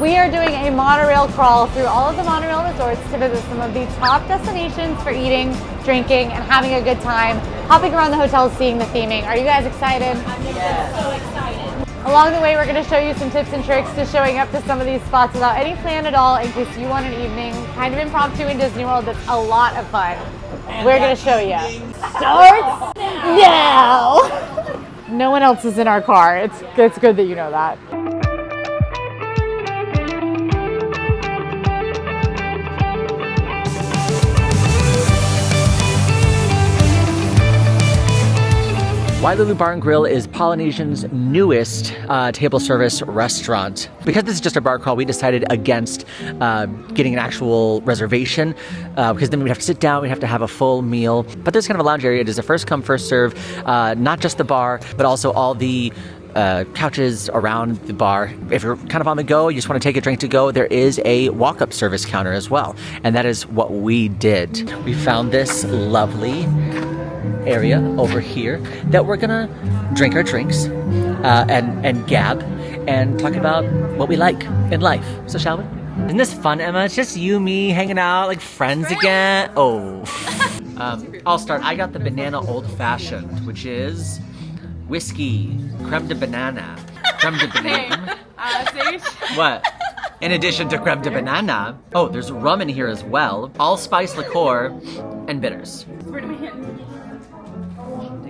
We are doing a monorail crawl through all of the monorail resorts to visit some of the top destinations for eating, drinking, and having a good time, hopping around the hotels, seeing the theming. Are you guys excited? Yes. So excited. Along the way, we're going to show you some tips and tricks to showing up to some of these spots without any plan at all in case you want an evening kind of impromptu in Disney World that's a lot of fun. We're going to show you. Starts now! No one else is in our car. It's good that you know that. Wailulu Bar and Grill is Polynesian's newest table service restaurant. Because this is just a bar crawl, we decided against getting an actual reservation because then we'd have to sit down, we'd have to have a full meal. But there's kind of a lounge area. It is a first come, first serve, not just the bar, but also all the couches around the bar. If you're kind of on the go, you just want to take a drink to go, there is a walk-up service counter as well. And that is what we did. We found this lovely area over here that we're gonna drink our drinks and gab and talk about what we like in life. So shall we? Isn't this fun, Emma? It's just you, me, hanging out like friends again. Oh. I'll start. I got the banana old fashioned, which is whiskey, creme de banana. Creme de banana. What? In addition to creme de banana, oh, there's rum in here as well. Allspice liqueur and bitters.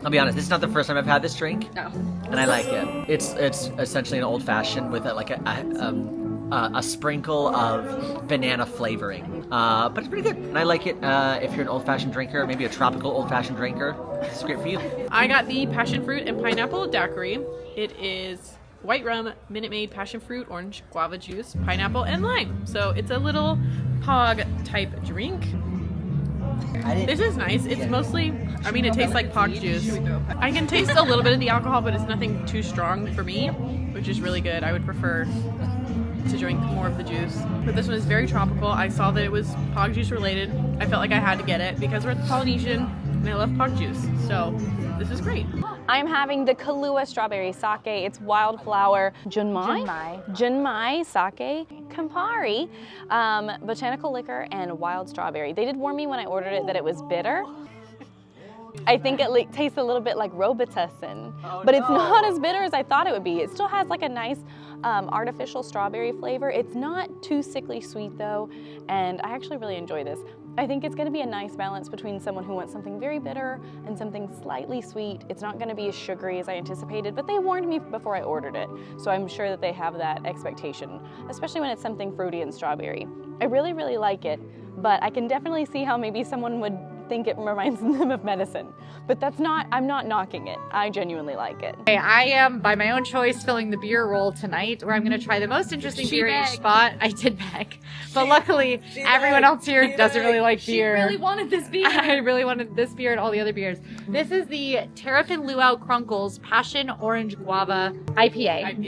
I'll be honest, this is not the first time I've had this drink. No. And I like it. It's essentially an old-fashioned with a sprinkle of banana flavoring. But it's pretty good. And I like it if you're an old-fashioned drinker, maybe a tropical old-fashioned drinker. This is great for you. I got the passion fruit and pineapple daiquiri. It is white rum, Minute Maid, passion fruit, orange, guava juice, pineapple, and lime. So it's a little pog type drink. This is nice. It's mostly, I mean, it tastes like pog juice. I can taste a little bit of the alcohol, but it's nothing too strong for me, which is really good. I would prefer to drink more of the juice. But this one is very tropical. I saw that it was pog juice related. I felt like I had to get it because we're at the Polynesian and I love pog juice. So this is great. I'm having the Kahlua strawberry sake. It's wildflower junmai sake, Campari, botanical liquor, and wild strawberry. They did warn me when I ordered it that it was bitter. I think it tastes a little bit like Robitussin, but it's not as bitter as I thought it would be. It still has like a nice artificial strawberry flavor. It's not too sickly sweet though, and I actually really enjoy this. I think it's going to be a nice balance between someone who wants something very bitter and something slightly sweet. It's not going to be as sugary as I anticipated, but they warned me before I ordered it, so I'm sure that they have that expectation, especially when it's something fruity and strawberry. I really, really like it, but I can definitely see how maybe someone would think it reminds them of medicine. But I'm not knocking it. I genuinely like it. Okay, I am, by my own choice, filling the beer roll tonight, where I'm going to try the most interesting beer in each spot. I did beg. But luckily, everyone else here doesn't really like beer. She really wanted this beer. I really wanted this beer and all the other beers. This is the Terrapin Luau Crunkles Passion Orange Guava IPA.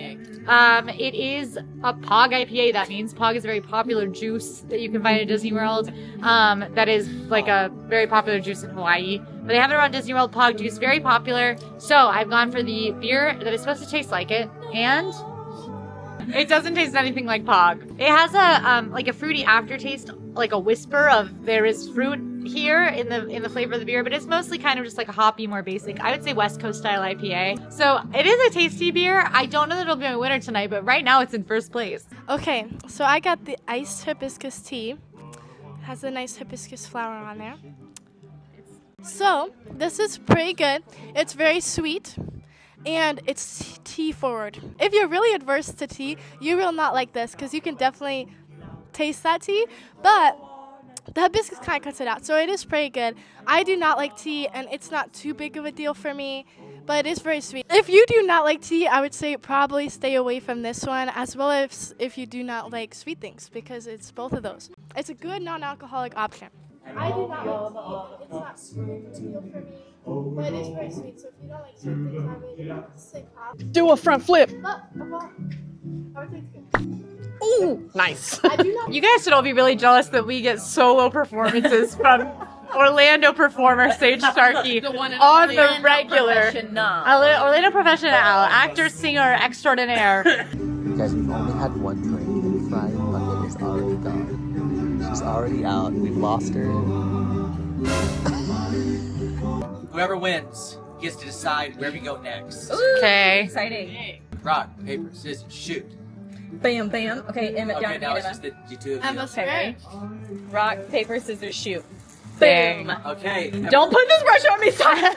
It is a POG IPA. That means POG is a very popular juice that you can find at Disney World. That is like a very popular juice in Hawaii. But they have it around Disney World. POG juice, very popular. So I've gone for the beer that is supposed to taste like it, and it doesn't taste anything like POG. It has a like a fruity aftertaste, like a whisper of there is fruit here in the flavor of the beer, but it's mostly kind of just like a hoppy, more basic, I would say West Coast style IPA. So it is a tasty beer. I don't know that it'll be my winner tonight, but right now it's in first place. Okay, so I got the iced hibiscus tea. It has a nice hibiscus flower on there. So this is pretty good. It's very sweet. And it's tea forward. If you're really adverse to tea, you will not like this because you can definitely taste that tea, but the hibiscus kind of cuts it out, so it is pretty good. I do not like tea, and it's not too big of a deal for me, but it is very sweet. If you do not like tea, I would say probably stay away from this one, as well as if you do not like sweet things, because it's both of those. It's a good non-alcoholic option. I do not like tea. It's not super deal for me. But it is very sweet, so if you don't like sweet things, I would say off. Do a front flip. I would say it's good. Ooh, nice. I do not. You guys should all be really jealous that we get solo performances from Orlando performer Sage Starkey on the regular. Orlando professional, actor, singer extraordinaire. Guys, we've only had one drink. chicken fried bucket is already gone. She's already out. We've lost her. Whoever wins gets to decide where we go next. Okay. Exciting. Rock, paper, scissors, shoot. Bam, bam. Okay, Emma, down Okay, to now it's Emma. just the two of you. Emma, Okay, ready? Rock, paper, scissors, shoot. Bang. Bam. Okay. Don't put this pressure on me, Simon.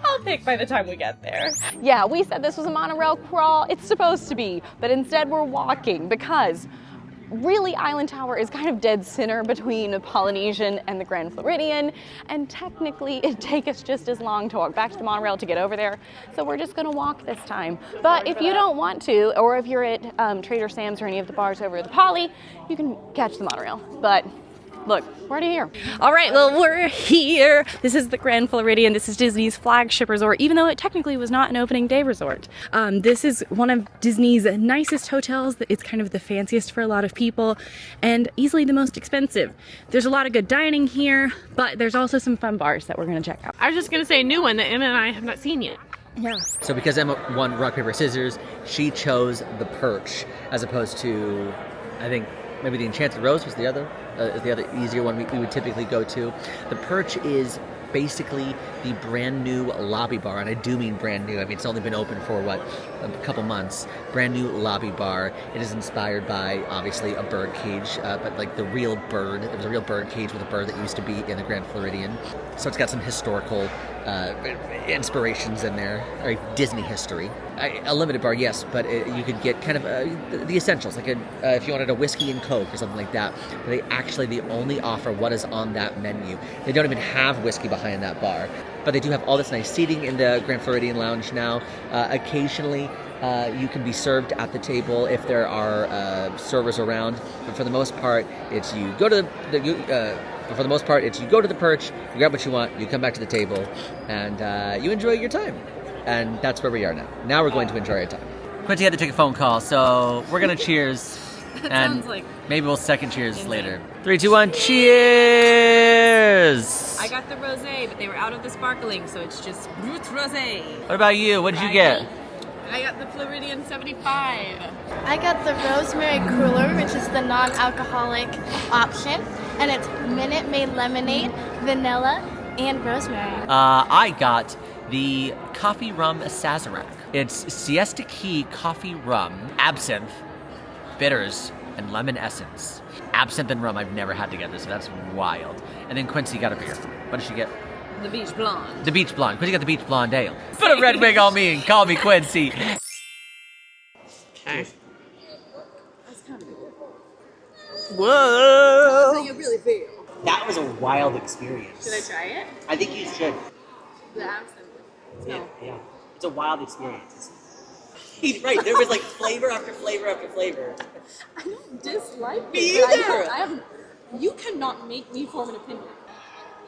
I'll pick by the time we get there. Yeah, we said this was a monorail crawl. It's supposed to be, but instead we're walking because really Island Tower is kind of dead center between Polynesian and the Grand Floridian, and technically it'd take us just as long to walk back to the monorail to get over there. So we're just gonna walk this time. But if you don't want to, or if you're at Trader Sam's or any of the bars over at the Poly, you can catch the monorail. But look, we're already here. All right, well, we're here. This is the Grand Floridian. This is Disney's flagship resort, even though it technically was not an opening day resort. This is one of Disney's nicest hotels. It's kind of the fanciest for a lot of people and easily the most expensive. There's a lot of good dining here, but there's also some fun bars that we're gonna check out. I was just gonna say a new one that Emma and I have not seen yet. Yeah. So because Emma won rock, paper, scissors, she chose the perch as opposed to, I think, maybe the Enchanted Rose was the other easier one we would typically go to. The perch is basically the brand new lobby bar, and I do mean brand new. I mean, it's only been open for, what, a couple months. Brand new lobby bar. It is inspired by, obviously, a bird cage, but like the real bird. It was a real bird cage with a bird that used to be in the Grand Floridian. So it's got some historical inspirations in there, or Disney history. A limited bar, yes, but you could get kind of the essentials, like if you wanted a whiskey and Coke or something like that. They only offer what is on that menu. They don't even have whiskey behind that bar, but they do have all this nice seating in the Grand Floridian Lounge now. Occasionally, you can be served at the table if there are servers around, but for the most part, it's you go to you go to the perch, you grab what you want, you come back to the table, and you enjoy your time. And that's where we are now. Now we're going to enjoy our time. Quincy had to take a phone call, so we're gonna cheers. And sounds like maybe we'll second cheers later. 3, 2, 1, cheers! I got the rosé, but they were out of the sparkling, so it's just brut rosé. What about you? What did you get? I got the Floridian 75. I got the rosemary cooler, which is the non-alcoholic option, and it's Minute Maid lemonade, vanilla, and rosemary. I got the coffee rum Sazerac. It's Siesta Key coffee rum, absinthe, bitters, and lemon essence. Absinthe and rum, I've never had together, so that's wild. And then Quincy got a beer. What did she get? The beach blonde. The Beach Blonde. Quincy got the Beach Blonde Ale. Put a red wig on me and call me Quincy. Okay. Whoa! How you really feel? That was a wild experience. Should I try it? I think you should. The absinthe. Yeah. It's a wild experience. Right, there was like flavor after flavor after flavor. I don't dislike Me it. but either. You cannot make me form an opinion.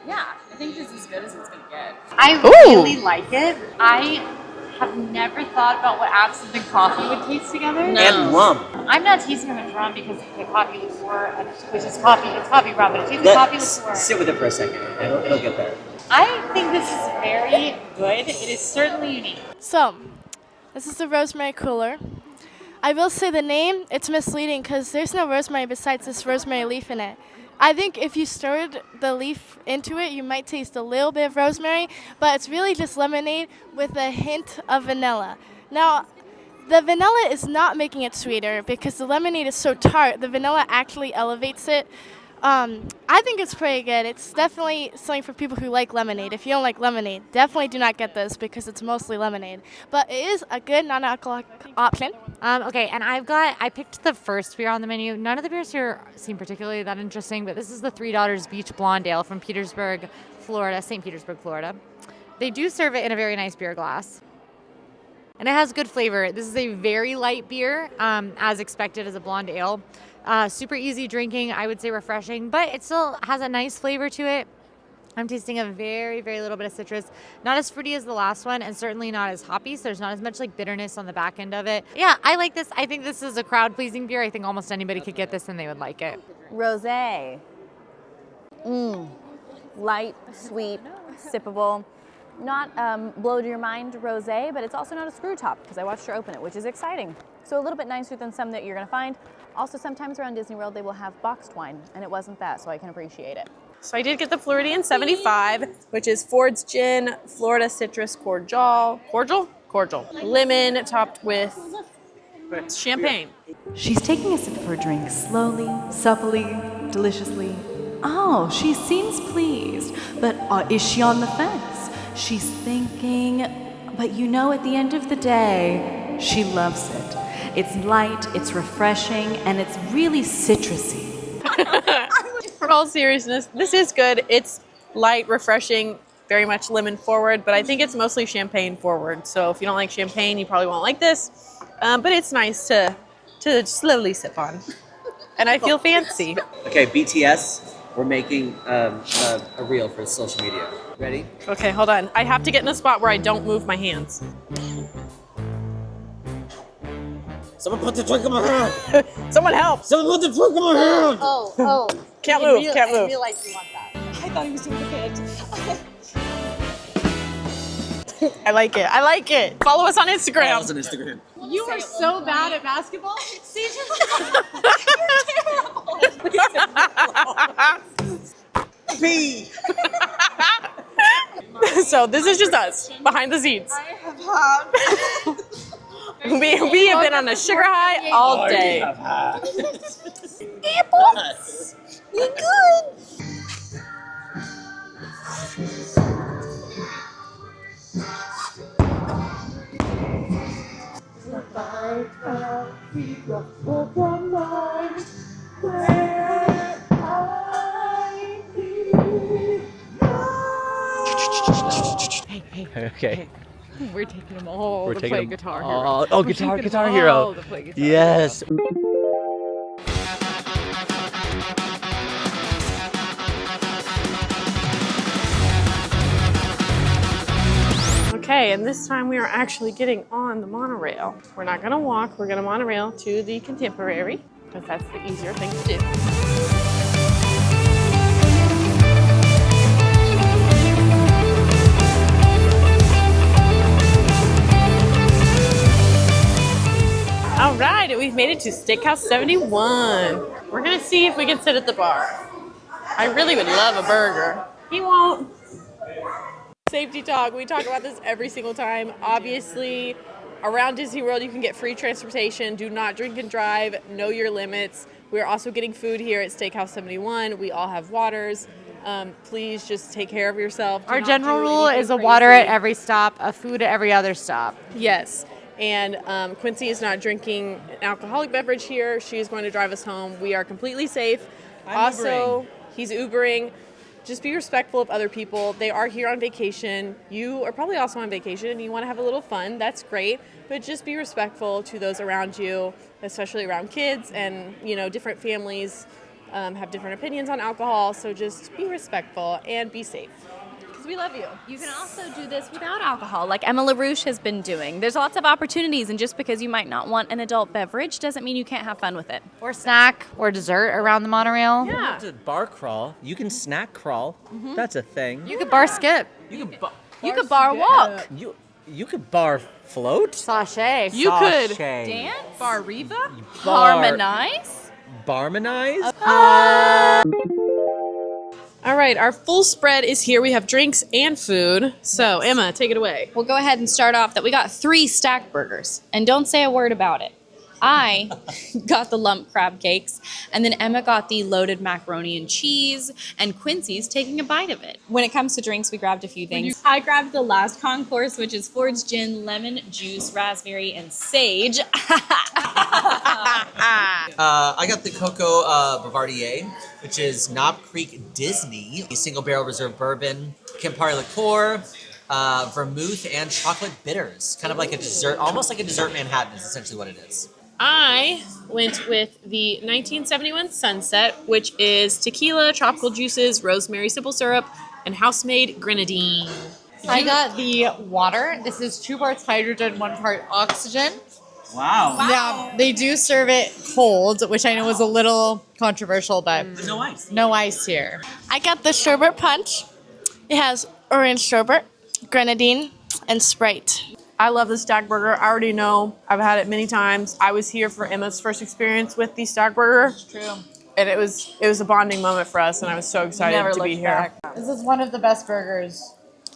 Yeah, I think this is as good as it's gonna get. I really like it. I have never thought about what absinthe and coffee would taste together. And rum. I'm not tasting it with rum because the coffee liqueur, which is coffee, it's coffee rum, but it tastes like coffee liqueur. Sit with it for a second. It'll get there. I think this is very good. It is certainly unique. So, this is the rosemary cooler. I will say the name, it's misleading because there's no rosemary besides this rosemary leaf in it. I think if you stirred the leaf into it, you might taste a little bit of rosemary, but it's really just lemonade with a hint of vanilla. Now, the vanilla is not making it sweeter because the lemonade is so tart. The vanilla actually elevates it. I think it's pretty good. It's definitely something for people who like lemonade. If you don't like lemonade, definitely do not get this because it's mostly lemonade. But it is a good non-alcoholic option. Okay, and I picked the first beer on the menu. None of the beers here seem particularly that interesting, but this is the Three Daughters Beach Blonde Ale from Petersburg, Florida, St. Petersburg, Florida. They do serve it in a very nice beer glass. And it has good flavor. This is a very light beer, as expected as a blonde ale. Super easy drinking, I would say refreshing, but it still has a nice flavor to it. I'm tasting a very, very little bit of citrus. Not as fruity as the last one, and certainly not as hoppy, so there's not as much like bitterness on the back end of it. Yeah, I like this. I think this is a crowd-pleasing beer. I think almost anybody could get this and they would like it. Rosé. Light, sweet, sippable. Not blow to your mind rosé, but it's also not a screw top because I watched her open it, which is exciting. So a little bit nicer than some that you're gonna find. Also, sometimes around Disney World, they will have boxed wine, and it wasn't that, so I can appreciate it. So I did get the Floridian 75, which is Ford's Gin, Florida Citrus Cordial, lemon topped with champagne. She's taking a sip of her drink slowly, supplely, deliciously. Oh, she seems pleased, but is she on the fence? She's thinking, but you know, at the end of the day, she loves it. It's light, it's refreshing, and it's really citrusy. For all seriousness, this is good. It's light, refreshing, very much lemon forward, but I think it's mostly champagne forward. So if you don't like champagne, you probably won't like this. But it's nice to slowly sip on. And I feel fancy. Okay, BTS, we're making a reel for social media. Ready? Okay, hold on. I have to get in a spot where I don't move my hands. Someone put the drink in my hand! Someone help! Someone put the drink in my hand! Oh. Can't move, can't move. I realize you want that. I thought he was doing the pitch. I like it. I like it. Follow us on Instagram. Follow us on Instagram. You are so bad at basketball. CJ, P! So this is just us behind the scenes. We have been on a sugar high all day. You're good! Okay. we're taking them all We're to taking play them Guitar all- Hero. oh, We're Guitar taking them Guitar Hero. all to play Guitar Yes. Okay, and this time we are actually getting on the monorail. We're not gonna walk, we're gonna monorail to the Contemporary, because that's the easier thing to do. All right, we've made it to Steakhouse 71. We're gonna see if we can sit at the bar. I really would love a burger. He won't. Safety talk, we talk about this every single time. Obviously, around Disney World, you can get free transportation. Do not drink and drive, know your limits. We're also getting food here at Steakhouse 71. We all have waters. Please just take care of yourself. Do Our not general do rule anything is a crazy. water at every stop, a food at every other stop. Yes. And Quincy is not drinking an alcoholic beverage here. She is going to drive us home. We are completely safe. He's Ubering. Just be respectful of other people. They are here on vacation. You are probably also on vacation and you want to have a little fun. That's great. But just be respectful to those around you, especially around kids. And, you know, different families have different opinions on alcohol. So just be respectful and be safe. Because we love you. You can also do this without alcohol, like Emma LaRouche has been doing. There's lots of opportunities, and just because you might not want an adult beverage doesn't mean you can't have fun with it. Or snack or dessert around the monorail. Yeah. It's a bar crawl. You can snack crawl. That's a thing. You could bar skip. You can You could bar walk. you could bar float. Sachet. You could Sachet. Dance. Bar Riva? Harmonize. Barmanize. All right, our full spread is here. We have drinks and food. So, Emma, take it away. We'll go ahead and start off that we got 3 stack burgers, and don't say a word about it. I got the lump crab cakes, and then Emma got the loaded macaroni and cheese, and Quincy's taking a bite of it. When it comes to drinks, we grabbed a few things. I grabbed the last concourse, which is Ford's Gin, lemon juice, raspberry, and sage. I got the Coco Bouvardier, which is Knob Creek Disney, a single barrel reserve bourbon, Campari liqueur, vermouth, and chocolate bitters. Kind of like a dessert, almost like a dessert Manhattan is essentially what it is. I went with the 1971 Sunset, which is tequila, tropical juices, rosemary simple syrup, and house-made grenadine. I got the water. This is 2 parts hydrogen, 1 part oxygen. Wow. Now, they do serve it cold, which I know is a little controversial, but No ice. no ice here. I got the sherbet punch. It has orange sherbet, grenadine, and Sprite. I love the stack burger. I already know. I've had it many times. I was here for Emma's first experience with the stack burger. True. And it was a bonding moment for us, and I was so excited to be here. This is one of the best burgers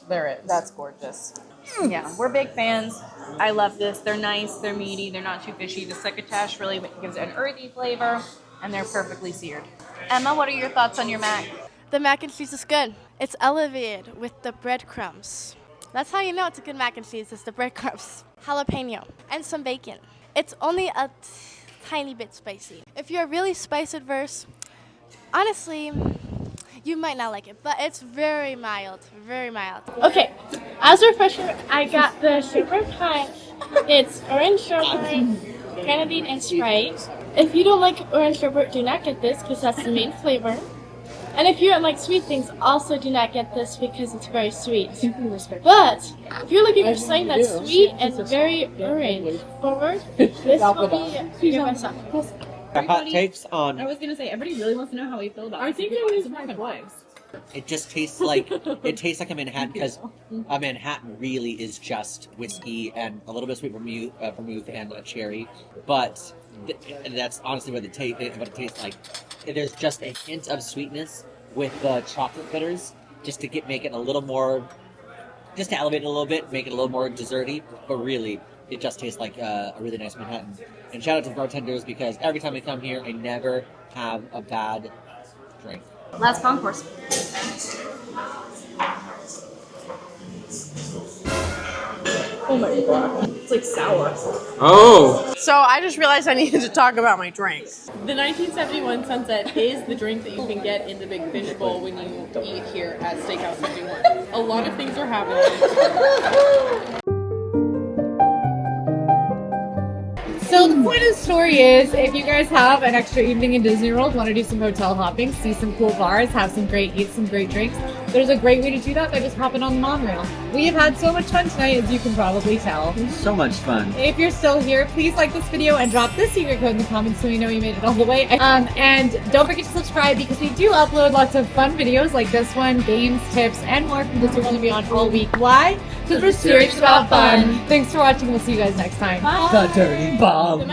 there is. That's gorgeous. Yeah, we're big fans. I love this. They're nice, they're meaty, they're not too fishy. The succotash really gives it an earthy flavor, and they're perfectly seared. Emma, what are your thoughts on your mac? The mac and cheese is good. It's elevated with the breadcrumbs. That's how you know it's a good mac and cheese, is the breadcrumbs. Jalapeno and some bacon. It's only a tiny bit spicy. If you're really spice adverse, honestly, you might not like it, but it's very mild, very mild. Okay, as a refresher, I got the shepherd pie. It's orange strawberry, grenadine, and Sprite. If you don't like orange sherbet, do not get this because that's the main flavor. And if you don't like sweet things, also do not get this because it's very sweet. But if you're looking for something that's sweet and very orange forward, this will be your best option. Hot takes on. I was gonna say, everybody really wants to know how we feel about it. I think it was my wives. It just tastes like a Manhattan, because a Manhattan really is just whiskey and a little bit of sweet vermouth and a cherry. But that's honestly what it tastes like. There's just a hint of sweetness with the chocolate bitters, just to make it a little more, just to elevate it a little bit, make it a little more desserty. But really, it just tastes like a really nice Manhattan. And shout out to the bartenders, because every time I come here, I never have a bad drink. Last concourse. Oh my god. It's like sour. Oh! So I just realized I needed to talk about my drink. The 1971 Sunset is the drink that you can get in the big fish bowl when you eat here at Steakhouse 71. A lot of things are happening. So the point of the story is, if you guys have an extra evening in Disney World, want to do some hotel hopping, see some cool bars, eat some great drinks, there's a great way to do that by just hopping on the monorail. We have had so much fun tonight, as you can probably tell. So much fun. If you're still here, please like this video and drop this secret code in the comments so we know you made it all the way. And don't forget to subscribe, because we do upload lots of fun videos like this one, games, tips, and more from Disney World and Beyond all week. Why? Because we're serious about fun. Thanks for watching. We'll see you guys next time. The dirty bomb.